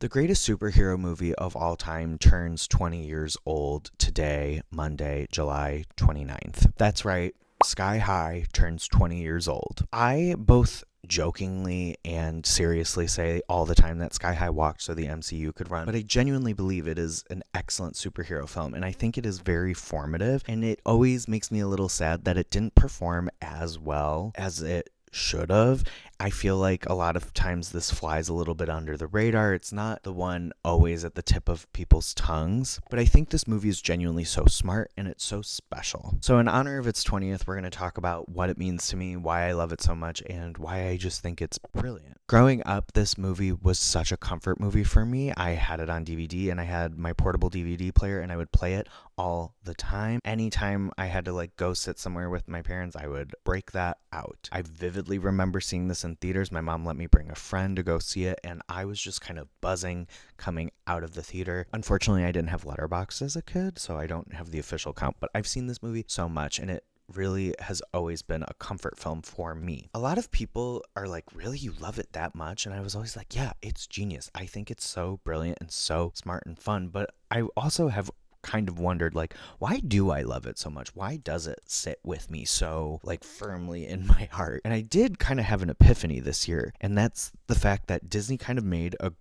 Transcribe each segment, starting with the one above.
The greatest superhero movie of all time turns 20 years old today, Monday, July 29th. That's right, Sky High turns 20 years old. I both jokingly and seriously say all the time that Sky High walked so the MCU could run, but I genuinely believe it is an excellent superhero film, and I think it is very formative, and it always makes me a little sad that it didn't perform as well as it should have. I feel like a lot of times this flies a little bit under the radar. It's not the one always at the tip of people's tongues, but I think this movie is genuinely so smart and it's so special. So in honor of its 20th, we're going to talk about what it means to me, why I love it so much, and why I just think it's brilliant. Growing up, this movie was such a comfort movie for me. I had it on DVD and I had my portable DVD player and I would play it all the time. Anytime I had to go sit somewhere with my parents, I would break that out. I vividly remember seeing this in theaters. My mom let me bring a friend to go see it, and I was just kind of buzzing coming out of the theater. Unfortunately, I didn't have Letterboxd as a kid, so I don't have the official count, but I've seen this movie so much, and it really has always been a comfort film for me. A lot of people are like, really, you love it that much? And I was always like, yeah, it's genius. I think it's so brilliant and so smart and fun, but I also have kind of wondered, why do I love it so much? Why does it sit with me so firmly in my heart? And I did kind of have an epiphany this year, and that's the fact that Disney kind of made a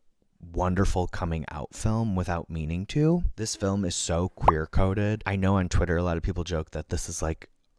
wonderful coming out film without meaning to. This film is so queer coded. I know on Twitter a lot of people joke that this is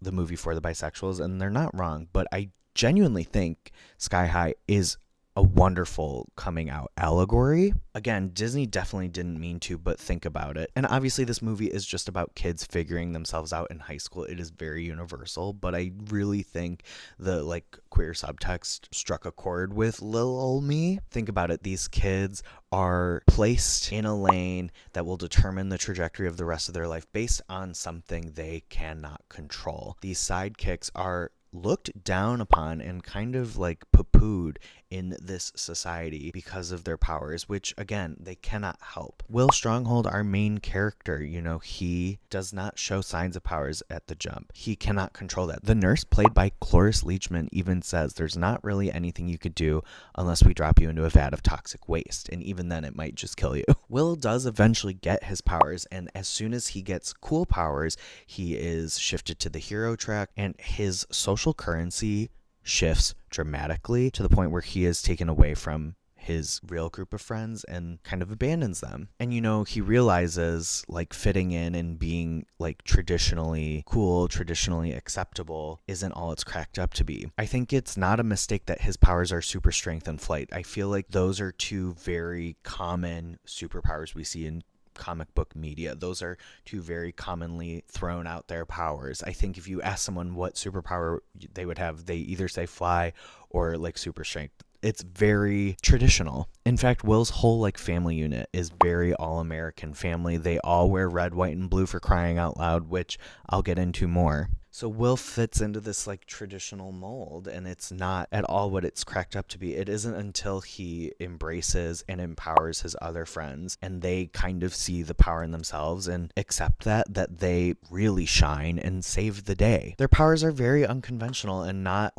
the movie for the bisexuals, and they're not wrong, but I genuinely think Sky High is a wonderful coming out allegory. Again, Disney definitely didn't mean to, but think about it. And obviously this movie is just about kids figuring themselves out in high school. It is very universal, but I really think the queer subtext struck a chord with lil ol' me. Think about it. These kids are placed in a lane that will determine the trajectory of the rest of their life based on something they cannot control. These sidekicks are looked down upon and kind of poo-pooed in this society because of their powers, which again, they cannot help. Will Stronghold, our main character, he does not show signs of powers at the jump. He cannot control that. The nurse, played by Cloris Leachman, even says there's not really anything you could do unless we drop you into a vat of toxic waste, and even then it might just kill you. Will does eventually get his powers, and as soon as he gets cool powers, he is shifted to the hero track, and his social currency shifts dramatically to the point where he is taken away from his real group of friends and kind of abandons them. And he realizes fitting in and being traditionally cool, traditionally acceptable isn't all it's cracked up to be. I think it's not a mistake that his powers are super strength and flight. I feel like those are two very common superpowers we see in comic book media. Those are two very commonly thrown out there powers. I think if you ask someone what superpower they would have, they either say fly or super strength. It's very traditional. In fact, Will's whole family unit is very all-American family. They all wear red, white, and blue for crying out loud, which I'll get into more. So Will fits into this traditional mold, and it's not at all what it's cracked up to be. It isn't until he embraces and empowers his other friends and they kind of see the power in themselves and accept that they really shine and save the day. Their powers are very unconventional and not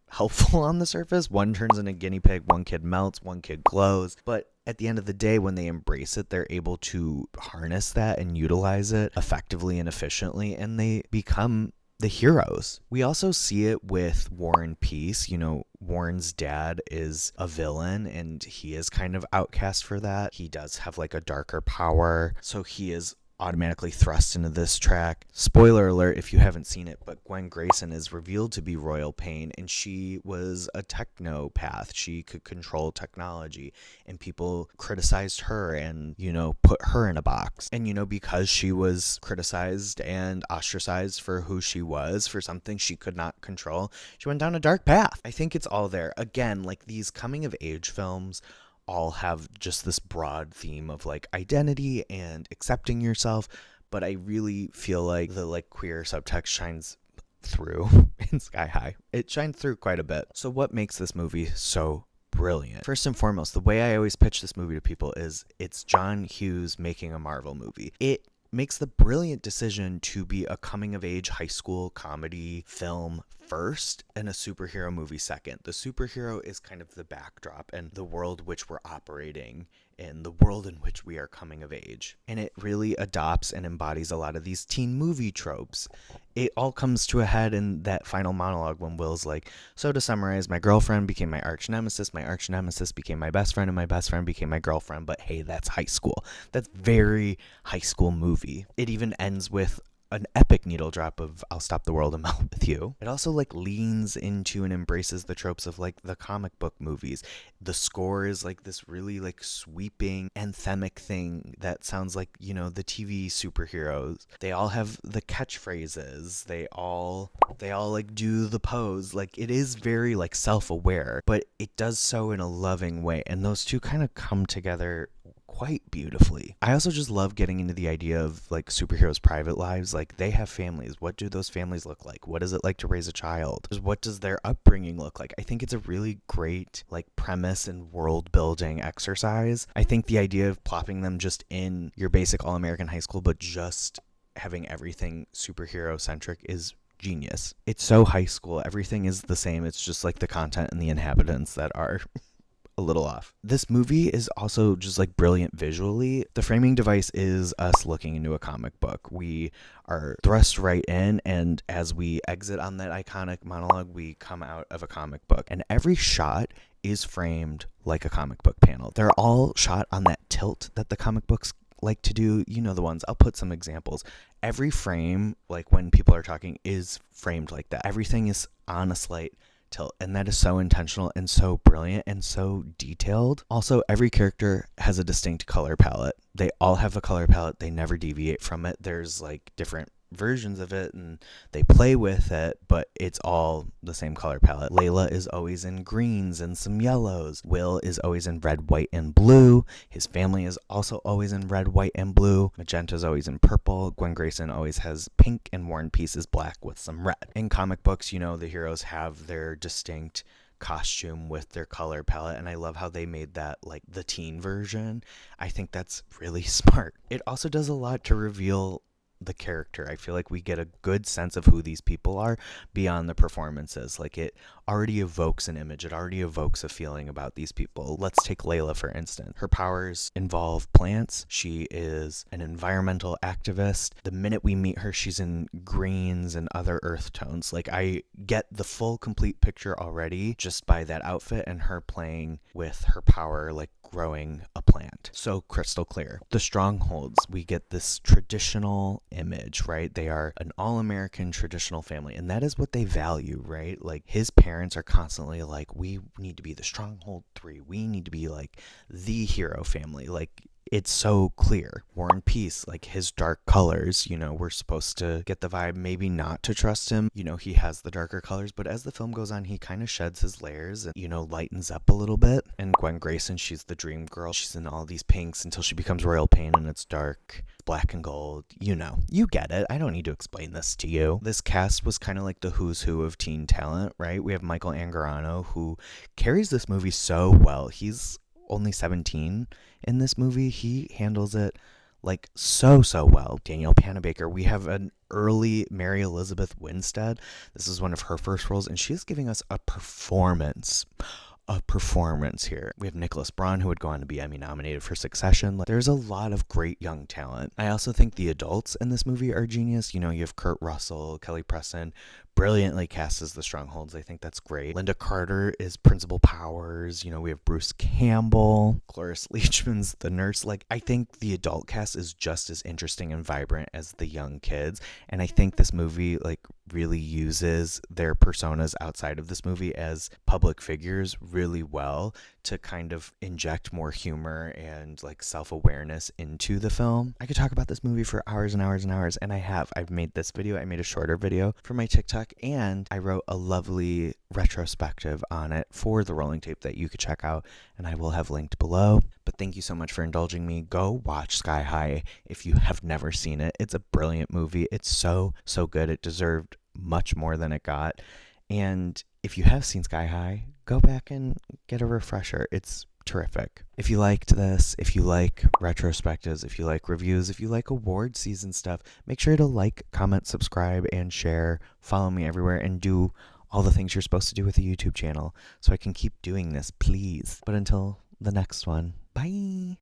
helpful on the surface. One turns into a guinea pig, one kid melts, one kid glows, but at the end of the day, when they embrace it, they're able to harness that and utilize it effectively and efficiently, and they become the heroes. We also see it with War and Peace. Warren's dad is a villain and he is kind of outcast for that. He does have a darker power, so he is automatically thrust into this track. Spoiler alert if you haven't seen it, but Gwen Grayson is revealed to be Royal Pain, and she was a technopath. She could control technology, and people criticized her and, put her in a box. And, because she was criticized and ostracized for who she was, for something she could not control, she went down a dark path. I think it's all there. Again, these coming of age films all have just this broad theme of identity and accepting yourself, but I really feel like the queer subtext shines through in Sky High. It shines through quite a bit. So what makes this movie so brilliant? First and foremost, the way I always pitch this movie to people is it's John Hughes making a Marvel movie. It makes the brilliant decision to be a coming of age high school comedy film first and a superhero movie second. The superhero is kind of the backdrop and the world which we're operating in, the world in which we are coming of age. And it really adopts and embodies a lot of these teen movie tropes. It all comes to a head in that final monologue when Will's like, so to summarize, my girlfriend became my arch nemesis became my best friend, and my best friend became my girlfriend. But hey, that's high school. That's very high school movie. It even ends with an epic needle drop of I'll stop the world and melt with you. It also like leans into and embraces the tropes of like the comic book movies. The score is like this really like sweeping anthemic thing that sounds like, you know, the TV superheroes. They all have the catchphrases. They all like do the pose. Like it is very like self-aware, but it does so in a loving way. And those two kind of come together quite beautifully. I also just love getting into the idea of like superheroes' private lives. Like they have families. What do those families look like? What is it like to raise a child? What does their upbringing look like? I think it's a really great like premise and world building exercise. I think the idea of plopping them just in your basic all-American high school, but just having everything superhero centric is genius. It's so high school. Everything is the same. It's just like the content and the inhabitants that are a little off. This movie is also just like brilliant visually. The framing device is us looking into a comic book. We are thrust right in, and as we exit on that iconic monologue, we come out of a comic book. And every shot is framed like a comic book panel. They're all shot on that tilt that the comic books like to do. You know the ones. I'll put some examples. Every frame, like when people are talking, is framed like that. Everything is on a slight tilt, and that is so intentional and so brilliant and so detailed. Also, every character has a distinct color palette. They all have a color palette. They never deviate from it. There's like different versions of it and they play with it, but it's all the same color palette. Layla is always in greens and some yellows. Will is always in red, white, and blue. His family is also always in red, white, and blue. Magenta's always in purple. Gwen Grayson always has pink, and War and Peace is black with some red. In comic books, you know, the heroes have their distinct costume with their color palette, and I love how they made that like the teen version. I think that's really smart. It also does a lot to reveal the character. I feel like we get a good sense of who these people are beyond the performances. Like it already evokes an image. It already evokes a feeling about these people. Let's take Layla, for instance. Her powers involve plants. She is an environmental activist. The minute we meet her, she's in greens and other earth tones. Like I get the full complete picture already just by that outfit and her playing with her power, like growing a plant. So crystal clear. The strongholds, we get this traditional image, right? They are an all-American traditional family, and that is what they value, right? Like his parents are constantly like, we need to be the Stronghold 3. We need to be like the hero family. Like it's so clear. War and Peace, like his dark colors, you know, we're supposed to get the vibe maybe not to trust him. You know, he has the darker colors, but as the film goes on, he kind of sheds his layers and, you know, lightens up a little bit. And Gwen Grayson, she's the dream girl. She's in all these pinks until she becomes Royal Pain and it's dark, black and gold. You know, you get it. I don't need to explain this to you. This cast was kind of like the who's who of teen talent, right? We have Michael Angarano, who carries this movie so well. He's only 17 in this movie. He handles it like so well. Danielle Panabaker, we have an early Mary Elizabeth Winstead. This is one of her first roles, and she's giving us a performance here. We have Nicholas Braun, who would go on to be Emmy nominated for Succession. Like, there's a lot of great young talent. I also think the adults in this movie are genius. You know, you have Kurt Russell, Kelly Preston, brilliantly cast as the Strongholds. I think that's great. Linda Carter is Principal Powers. You know, we have Bruce Campbell, Cloris Leachman's the nurse. Like, I think the adult cast is just as interesting and vibrant as the young kids. And I think this movie, like, really uses their personas outside of this movie as public figures really well to kind of inject more humor and like self-awareness into the film. I could talk about this movie for hours and hours and hours, and I've made this video. I made a shorter video for my TikTok, and I wrote a lovely retrospective on it for the rolling tape that you could check out, and I will have linked below. But thank you so much for indulging me. Go watch Sky High if you have never seen it. It's a brilliant movie. It's so good. It deserved much more than it got. And if you have seen Sky High, go back and get a refresher. It's terrific. If you liked this, if you like retrospectives, if you like reviews, if you like award season stuff, make sure to like, comment, subscribe, and share. Follow me everywhere, and do all the things you're supposed to do with a YouTube channel so I can keep doing this, please. But until the next one, bye.